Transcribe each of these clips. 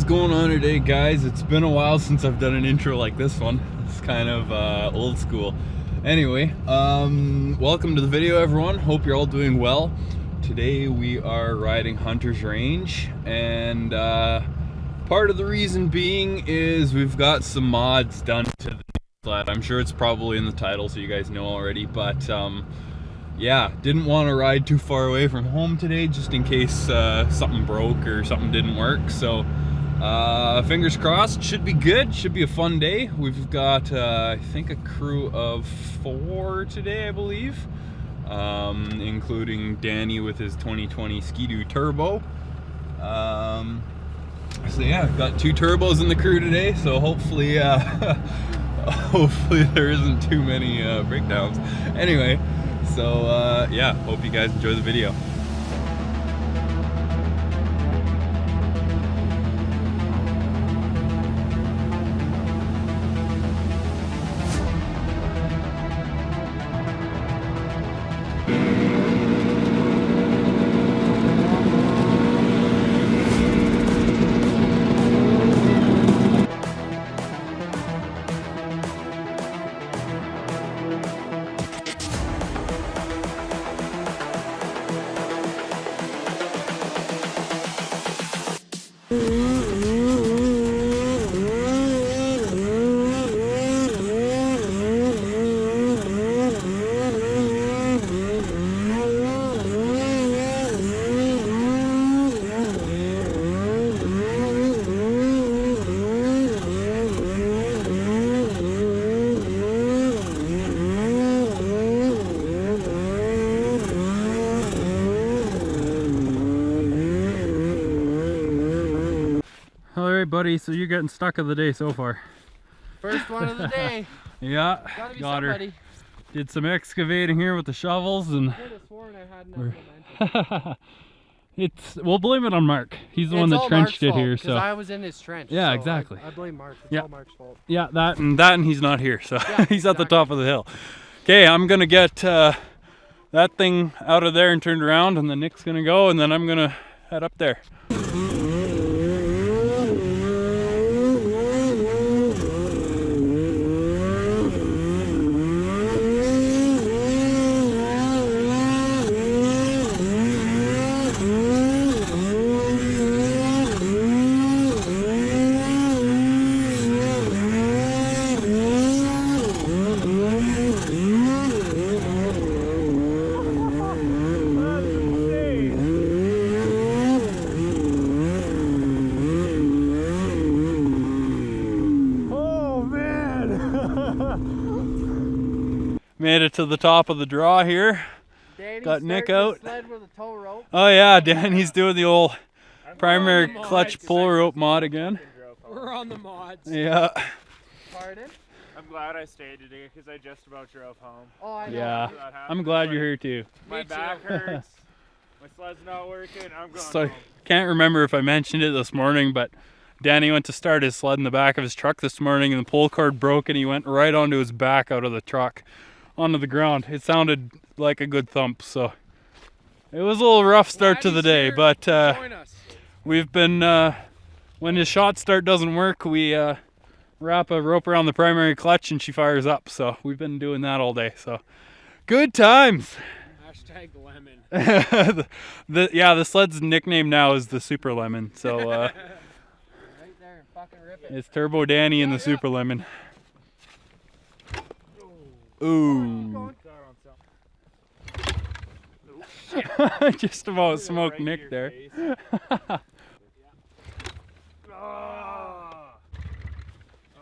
going on today, guys? It's been a while since I've done an intro like this one. It's kind of old school. Anyway, welcome to the video, everyone. Hope you're all doing well. Today we are riding Hunter's Range, and part of the reason being is we've got some mods done to the sled. I'm sure it's probably in the title, so you guys know already, but yeah, didn't want to ride too far away from home today just in case something broke or something didn't work. So fingers crossed, should be good, should be a fun day. We've got I think a crew of 4 today, I believe, including Danny with his 2020 Ski-Doo Turbo. So yeah, got 2 turbos in the crew today, so hopefully hopefully there isn't too many breakdowns. Anyway, so yeah, hope you guys enjoy the video. Alright, buddy, so you're getting stuck of the day so far. First one of the day. Yeah, Gotta be got somebody. her. Did some excavating here with the shovels, and I could have sworn I had enough momentum. we'll blame it on Mark. He's the one that trenched it here. So I was in his trench. yeah, so exactly. I blame Mark. It's Yeah. all Mark's fault. yeah, that and he's not here, so Yeah, he's at the exactly. top of the hill. Okay, I'm gonna get that thing out of there and turned around, and then Nick's gonna go, and then I'm gonna head up there. Made it to the top of the draw here. Danny's Got Nick starting out. the sled with a tow rope. Oh yeah, Danny's doing the old primary clutch pull rope mod again. We're on the mods. Yeah. Pardon? I'm glad I stayed today because I just about drove home. Oh, I know. Yeah. That happened. I'm glad you're here too. My Me too. back hurts. My sled's not working. I'm going So home. can't remember if I mentioned it this morning, but Danny went to start his sled in the back of his truck this morning, and the pull cord broke, and he went right onto his back out of the truck onto the ground. It sounded like a good thump, so it was a little rough start to the day, but Join us. we've been when his shot start doesn't work, we wrap a rope around the primary clutch and she fires up. So we've been doing that all day, so good times. Hashtag lemon. the sled's nickname now is the Super Lemon, so Right there, fucking rip it. it's Turbo Danny and the Super Lemon. Ooh. Just about smoked Nick there.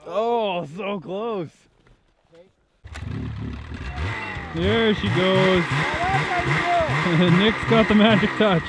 Oh, so close. There she goes. Nick's got the magic touch.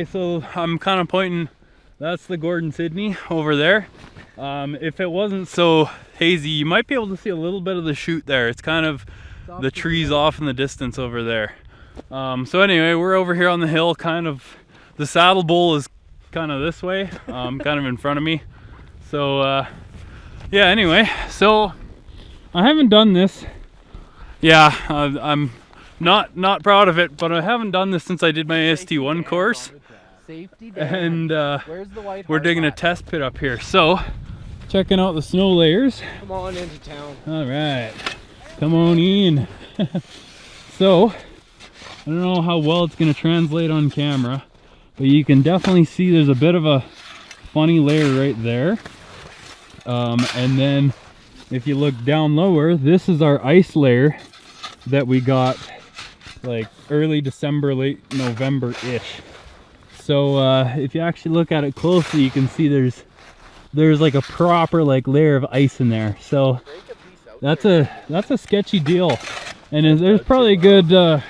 Okay, so I'm kind of pointing, that's the Gordon Sydney over there. If it wasn't so hazy, you might be able to see a little bit of the chute there. It's kind of the trees off in the distance over there. So anyway, we're over here on the hill, kind of, the saddle bowl is kind of this way, kind of in front of me. So yeah, anyway, so I haven't done this. Yeah, I'm not proud of it, but I haven't done this since I did my AST1 course. Safety And Where's the white we're digging a test pit up here. So, checking out the snow layers. Come on into town. All right, come on in. So, I don't know how well it's gonna translate on camera, but you can definitely see there's a bit of a funny layer right there. And then if you look down lower, this is our ice layer that we got like early December, late November-ish. So if you actually look at it closely, you can see there's like a proper like layer of ice in there. So that's a sketchy deal. And there's probably a good Oh,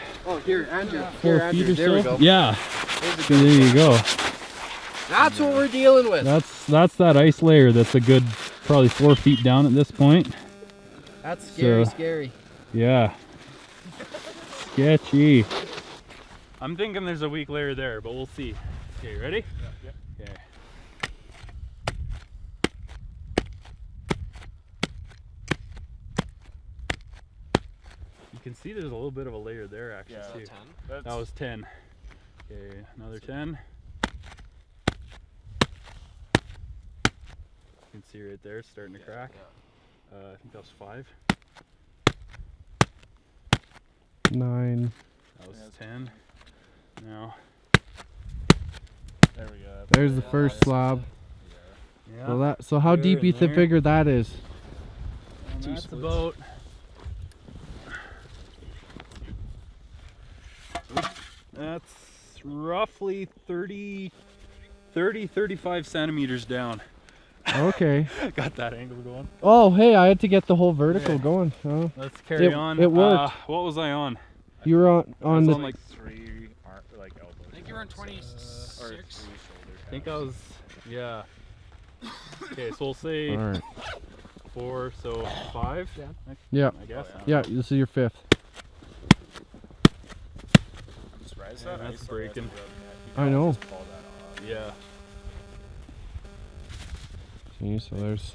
here, Andrew. 4 feet or there so. we go. Yeah. So there you go. That's what we're dealing with. That's that ice layer that's a good probably 4 feet down at this point. That's scary, So, scary. Yeah. Sketchy. I'm thinking there's a weak layer there, but we'll see. Okay, ready? Yeah. Okay. You can see there's a little bit of a layer there actually too. 10. That was 10. Okay, another 10. You can see right there, it's starting to crack. I think that was 5. 9. That was 10. Now. There we go. There's the first slab. Yeah. So how There deep and you there. figure that is? And that's about. That's roughly 35 centimeters down. Okay. Got that angle going. Oh, hey, I had to get the whole vertical Okay. going. Oh. Let's carry It- on. it worked. What was I on? You were on I was the. on like 3 like elbows. I think you're on 26. Or 3 shoulder I think I was, yeah. Okay, so we'll say All right. 4, so 5. Yeah. I guess. Yeah, this is your 5th. Just rise Yeah, that that's ice breaking. I know. Just pull that off. Yeah. See, so there's.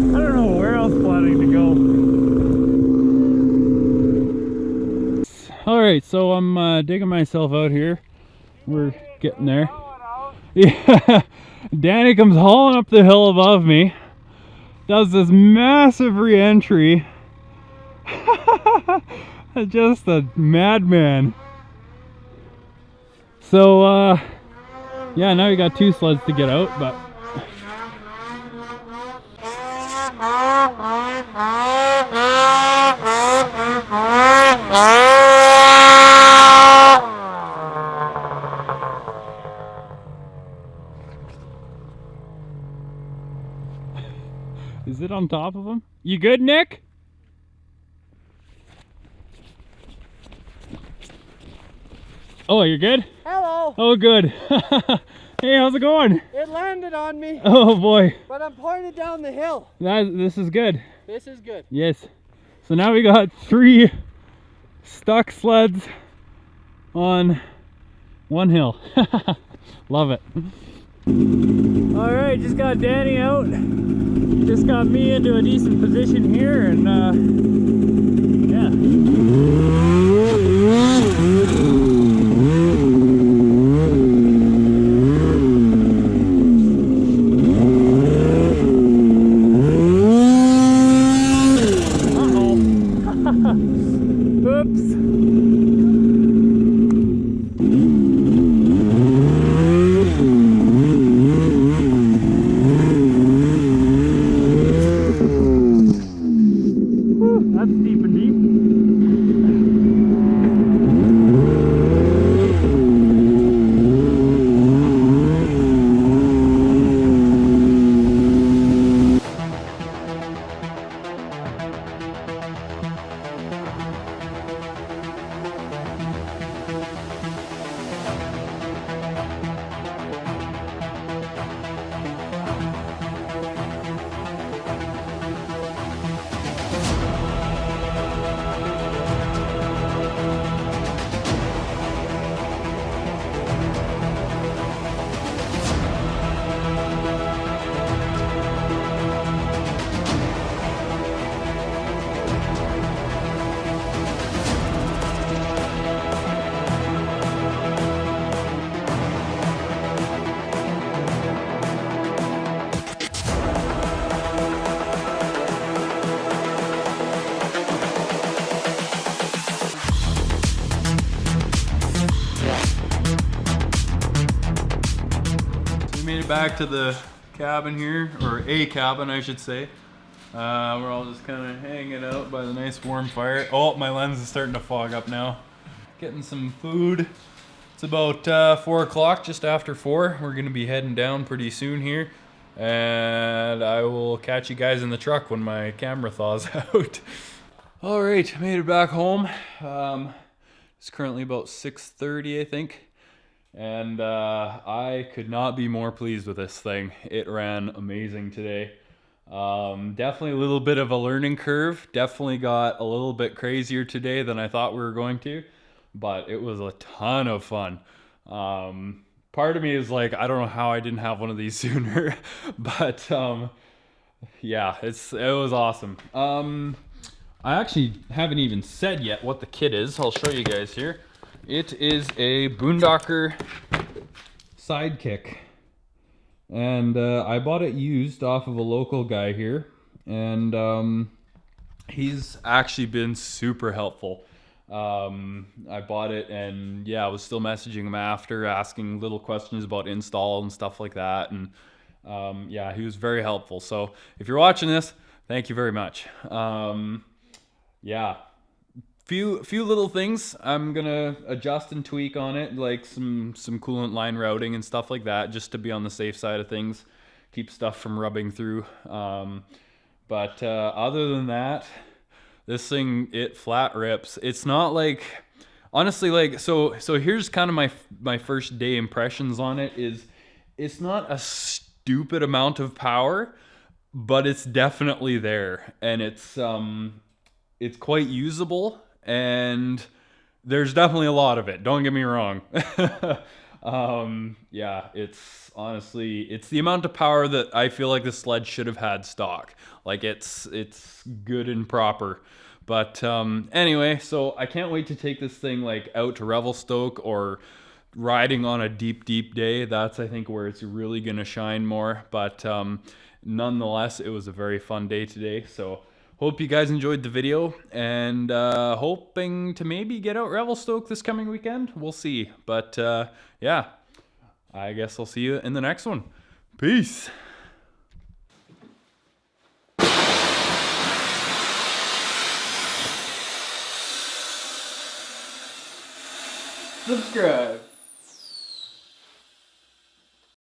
I don't know where else planning to go. All right, so I'm digging myself out here. We're getting there. Yeah, Danny comes hauling up the hill above me. Does this massive re-entry. Just a madman. So yeah, now we got 2 sleds to get out, but is it on top of him? You good, Nick? Oh, you're good? Hello. Oh, good. Hey, how's it going? It landed on me, Oh boy, but I'm pointed down the hill. this is good. This is good. Yes. So now we got 3 stuck sleds on 1 hill. Love it. All right, just got Danny out. Just got me into a decent position here, and yeah. Oops. That's deep and deep. Back to the cabin here, or a cabin I should say. We're all just kind of hanging out by the nice warm fire. Oh, my lens is starting to fog up now. Getting some food. It's about 4 o'clock, just after 4. We're gonna be heading down pretty soon here, and I will catch you guys in the truck when my camera thaws out. All right, made it back home. It's currently about 6:30, I think. And I could not be more pleased with this thing. It ran amazing today. Definitely a little bit of a learning curve. Definitely got a little bit crazier today than I thought we were going to, but it was a ton of fun. Part of me is like, I don't know how I didn't have one of these sooner, but yeah, it was awesome. I actually haven't even said yet what the kit is. I'll show you guys here. It is a Boondocker Sidekick, and I bought it used off of a local guy here, and he's actually been super helpful. I bought it, and yeah, I was still messaging him after, asking little questions about install and stuff like that, and yeah, he was very helpful. So if you're watching this, thank you very much. Yeah. Few little things I'm gonna adjust and tweak on it, like some coolant line routing and stuff like that, just to be on the safe side of things, keep stuff from rubbing through. But other than that, this thing, it flat rips. It's not like, honestly, like, so here's kind of my first day impressions on it. Is it's not a stupid amount of power, but it's definitely there, and it's quite usable. And there's definitely a lot of it, don't get me wrong. Yeah, it's honestly, it's the amount of power that I feel like the sled should have had stock. Like it's good and proper. But anyway, so I can't wait to take this thing like out to Revelstoke or riding on a deep day. That's, I think, where it's really gonna shine more. But nonetheless, it was a very fun day today. So hope you guys enjoyed the video, and hoping to maybe get out Revelstoke this coming weekend. We'll see. But yeah, I guess I'll see you in the next one. Peace. Subscribe.